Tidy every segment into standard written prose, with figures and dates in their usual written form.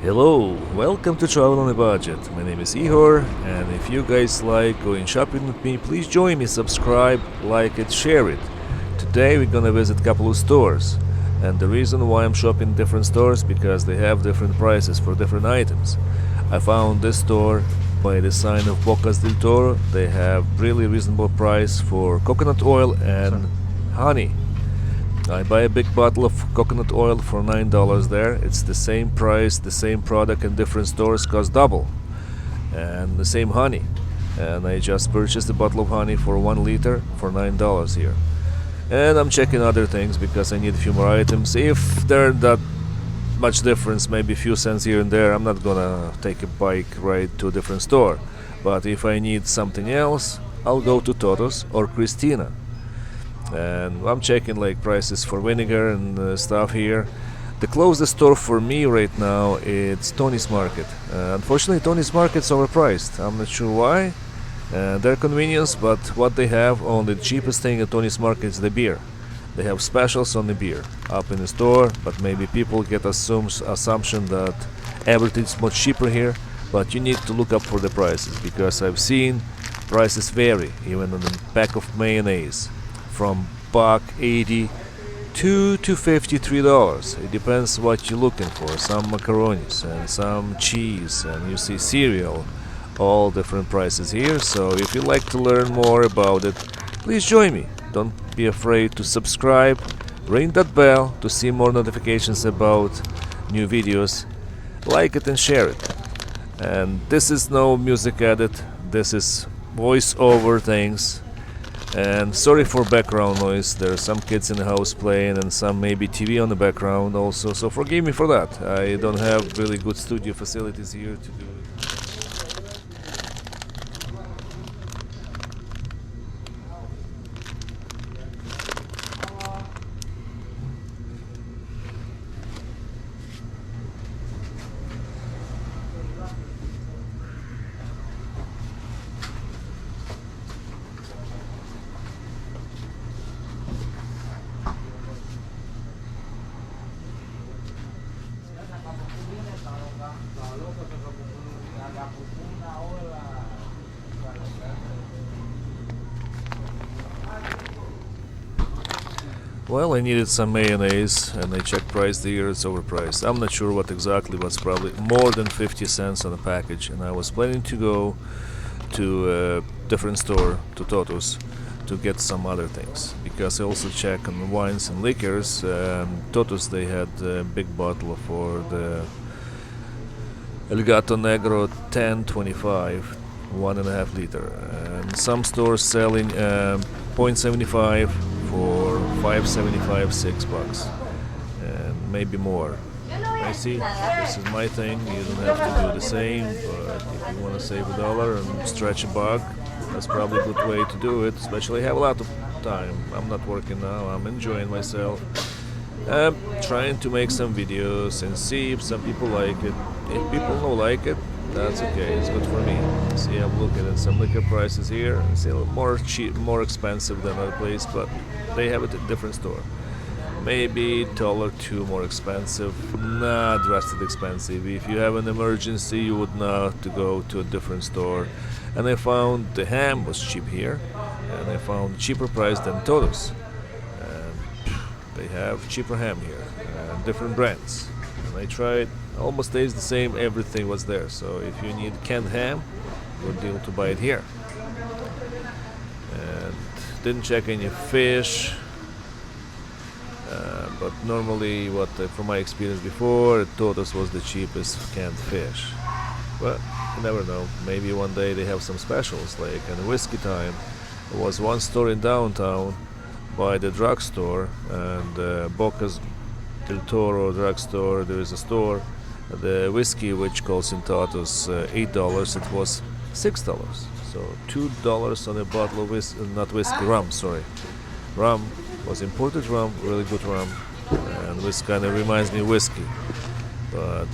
Hello, welcome to Travel on a Budget. My name is Ihor, and if you guys like going shopping with me, please join me, subscribe, like it, share it. Today we're gonna visit a couple of stores, and the reason why I'm shopping different stores because they have different prices for different items. I found this store by the sign of Bocas del Toro. They have really reasonable price for coconut oil and honey. I buy a big bottle of coconut oil for $9 there. It's the same price, the same product in different stores cost double. And the same honey. And I just purchased a bottle of honey for 1 liter for $9 here. And I'm checking other things because I need a few more items. If there's not much difference, maybe a few cents here and there, I'm not gonna take a bike ride to a different store. But if I need something else, I'll go to Toto's or Christina. And I'm checking like prices for vinegar and stuff here. The closest store for me right now it's Tony's Market. Unfortunately, Tony's Market's overpriced. I'm not sure why. They're convenience, but what they have, only the cheapest thing at Tony's Market is the beer. They have specials on the beer up in the store, but maybe people get assumption that everything's much cheaper here. But you need to look up for the prices because I've seen prices vary even on the pack of mayonnaise from $1.82 to $53. It depends what you're looking for. Some macaronis and some cheese, and you see cereal, all different prices here. So if you'd like to learn more about it, please join me. Don't be afraid to subscribe, ring that bell to see more notifications about new videos, like it and share it. And this is no music edit, this is voiceover things. And sorry for background noise, there are some kids in the house playing and some maybe TV on the background also, so forgive me for that. I don't have really good studio facilities here to do it. Well, I needed some mayonnaise, and I checked price there, it's overpriced. I'm not sure what exactly, but it's probably more than 50 cents on a package. And I was planning to go to a different store, to Toto's, to get some other things. Because I also check on wines and liquors. Toto's, they had a big bottle for the El Gato Negro 1025, 1.5 liter. And some stores selling 0.75 for $5.75, $6, and maybe more. I see. This is my thing. You don't have to do the same, but if you want to save $1 and stretch a buck, that's probably a good way to do it. Especially have a lot of time. I'm not working now. I'm enjoying myself. I'm trying to make some videos and see if some people like it. If people don't like it, that's okay. It's good for me. See, I'm looking at some liquor prices here. It's a little more cheap, more expensive than other place, but they have it at a different store. Maybe $1 more expensive, not drastically expensive. If you have an emergency, you would not have to go to a different store. And I found the ham was cheap here, and I found cheaper price than Toto's. And they have cheaper ham here, and different brands. And I tried, almost tastes the same. Everything was there. So if you need canned ham, good deal to buy it here. And didn't check any fish, but normally from my experience before, Toto's was the cheapest canned fish. But you never know, maybe one day they have some specials, like in whiskey time. There was one store in downtown by the drugstore, and Bocas del Toro drugstore, there is a store. The whiskey, which costs in Toto's $8, it was $6. So $2 on a bottle of rum, sorry. Rum was imported rum, really good rum, and this kind of reminds me of whiskey, but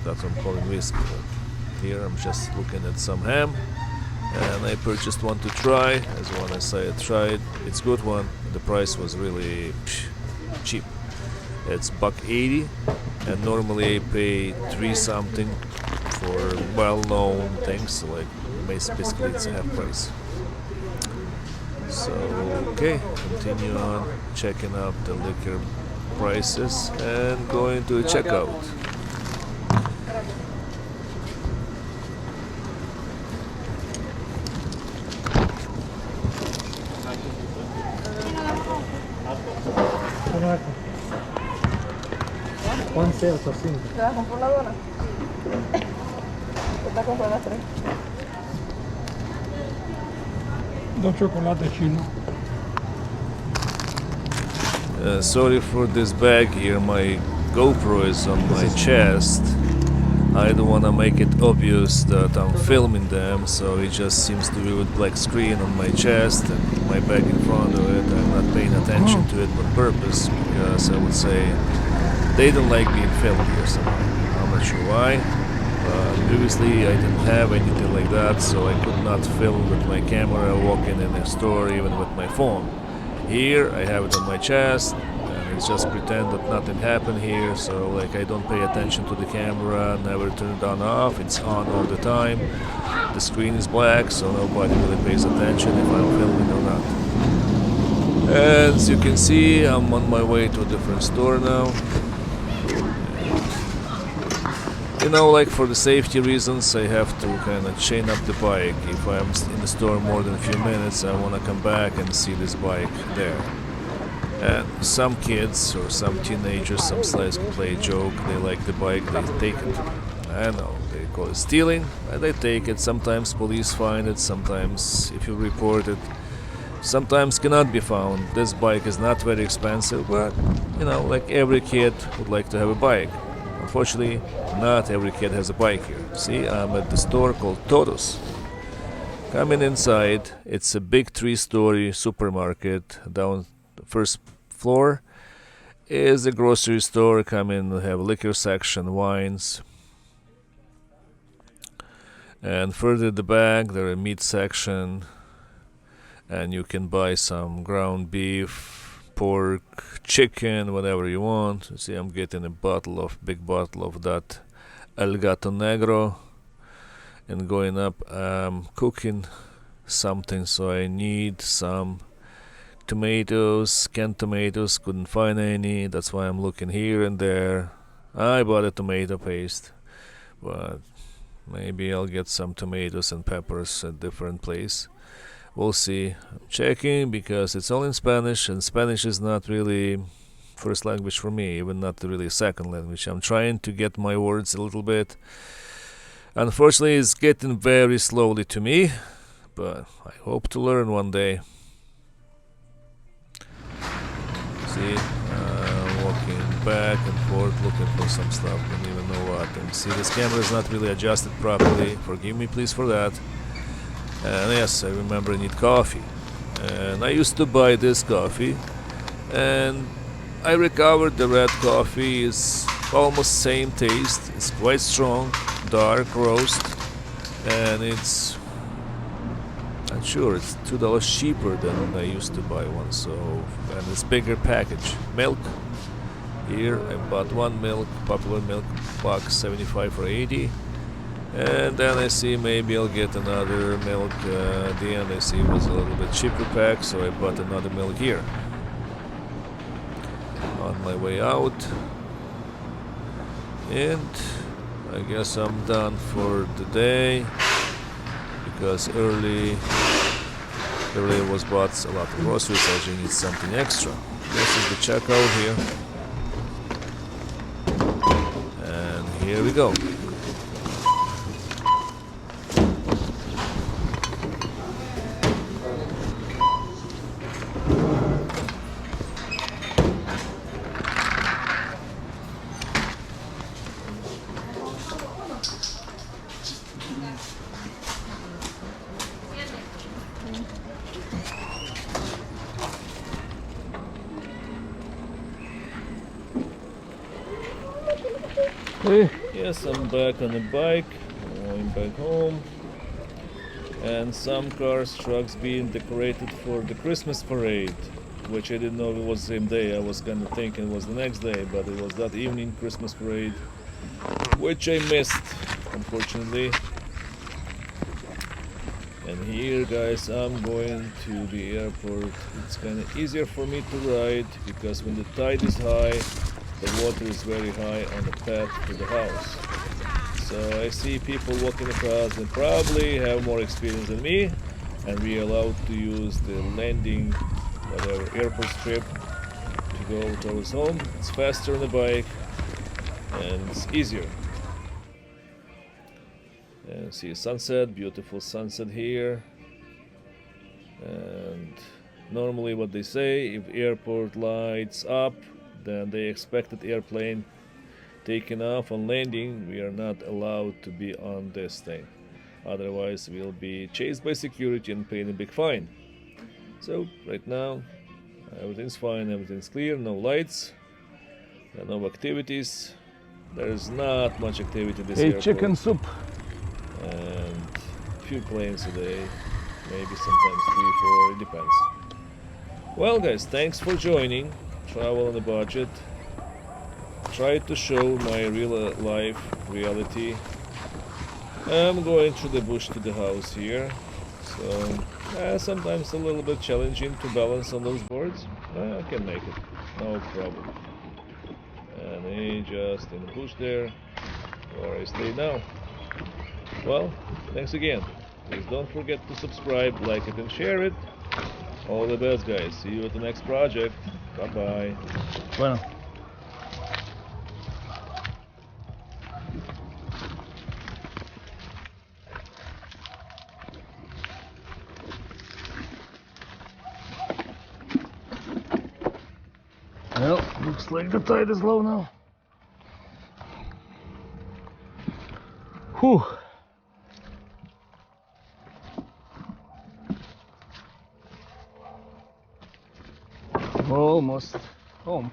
that's what I'm calling whiskey. But here I'm just looking at some ham, and I purchased one to try. As one I say, I tried. It's good one. The price was really cheap. It's $1.80, and normally I pay 3 something for well-known things, like basically it's a half price. So okay, continue on checking out the liquor prices and going to checkout. ¿Te vas a comprar la dona? ¿Te vas a comprar las 3? Dos chocolates chinos. Sorry for this bag here, my GoPro is on my chest. I don't want to make it obvious that I'm filming them, so it just seems to be with black screen on my chest and my bag in front of it. I'm not paying attention to it on purpose, because I would say they don't like being filmed here somehow. I'm not sure why. Previously I didn't have anything like that, so I could not film with my camera walking in a store, even with my phone. Here I have it on my chest, and it's just pretend that nothing happened here, so like I don't pay attention to the camera, never turn it on off, it's on all the time. The screen is black, so nobody really pays attention if I'm filming or not. As you can see, I'm on my way to a different store now. You know, like for the safety reasons, I have to kind of chain up the bike. If I'm in the store more than a few minutes, I want to come back and see this bike there. And some kids or some teenagers, some slides can play a joke. They like the bike, they take it. I know, they call it stealing, and they take it. Sometimes police find it, sometimes if you report it, sometimes cannot be found. This bike is not very expensive, but you know, like every kid would like to have a bike. Unfortunately, not every kid has a bike here. See, I'm at the store called Todos. Coming inside, it's a big 3-story supermarket. Down the first floor is a grocery store. Come in, have a liquor section, wines. And further at the back, there's a meat section. And you can buy some ground beef, pork, chicken, whatever you want. See, I'm getting a big bottle of that El Gato Negro, and going up, I'm cooking something, so I need some tomatoes, canned tomatoes. Couldn't find any, that's why I'm looking here and there. I bought a tomato paste, but maybe I'll get some tomatoes and peppers at different place. We'll see. I'm checking because it's all in Spanish, and Spanish is not really first language for me, even not really second language. I'm trying to get my words a little bit. Unfortunately, it's getting very slowly to me, but I hope to learn one day. See, walking back and forth looking for some stuff, don't even know what. And see, this camera is not really adjusted properly. Forgive me please for that. And yes, I remember I need coffee. And I used to buy this coffee, and I recovered the red coffee. Is almost same taste. It's quite strong, dark roast, and it's, I'm sure it's $2 cheaper than I used to buy one. So, and it's bigger package. Milk. Here I bought one milk, popular milk, $1.75 for 80. And then I see maybe I'll get another milk. At the end I see it was a little bit cheaper pack, so I bought another milk here. On my way out, and I guess I'm done for the day, because early was bought a lot of groceries, so I need something extra. This is the checkout here, and here we go. Yes, I'm back on the bike, going back home, and some cars, trucks being decorated for the Christmas parade. which I didn't know it was the same day. I was kind of thinking it was the next day, but it was that evening, Christmas parade, which I missed, unfortunately. And here, guys, I'm going to the airport. It's kind of easier for me to ride because when the tide is high, the water is very high on the path to the house. So I see people walking across and probably have more experience than me, and we are allowed to use the landing, whatever, airport strip to go towards home. It's faster on the bike and it's easier. And see a sunset, beautiful sunset here. And normally what they say, if airport lights up, then they expected airplane taking off and landing. We are not allowed to be on this thing. Otherwise we'll be chased by security and paying a big fine. So right now everything's fine, everything's clear, no lights, no activities. There's not much activity this airport. Chicken soup. And a few planes a day, maybe sometimes 3, 4, it depends. Well guys, thanks for joining Travel on a Budget. Try to show my real life reality. I'm going through the bush to the house here, so sometimes a little bit challenging to balance on those boards. I can make it, no problem. And he just in the bush there, where I stay now. Well, thanks again. Please don't forget to subscribe, like it and share it. All the best, guys. See you at the next project. Bye bye. Bueno. Well, looks like the tide is low now. Whew. Almost home.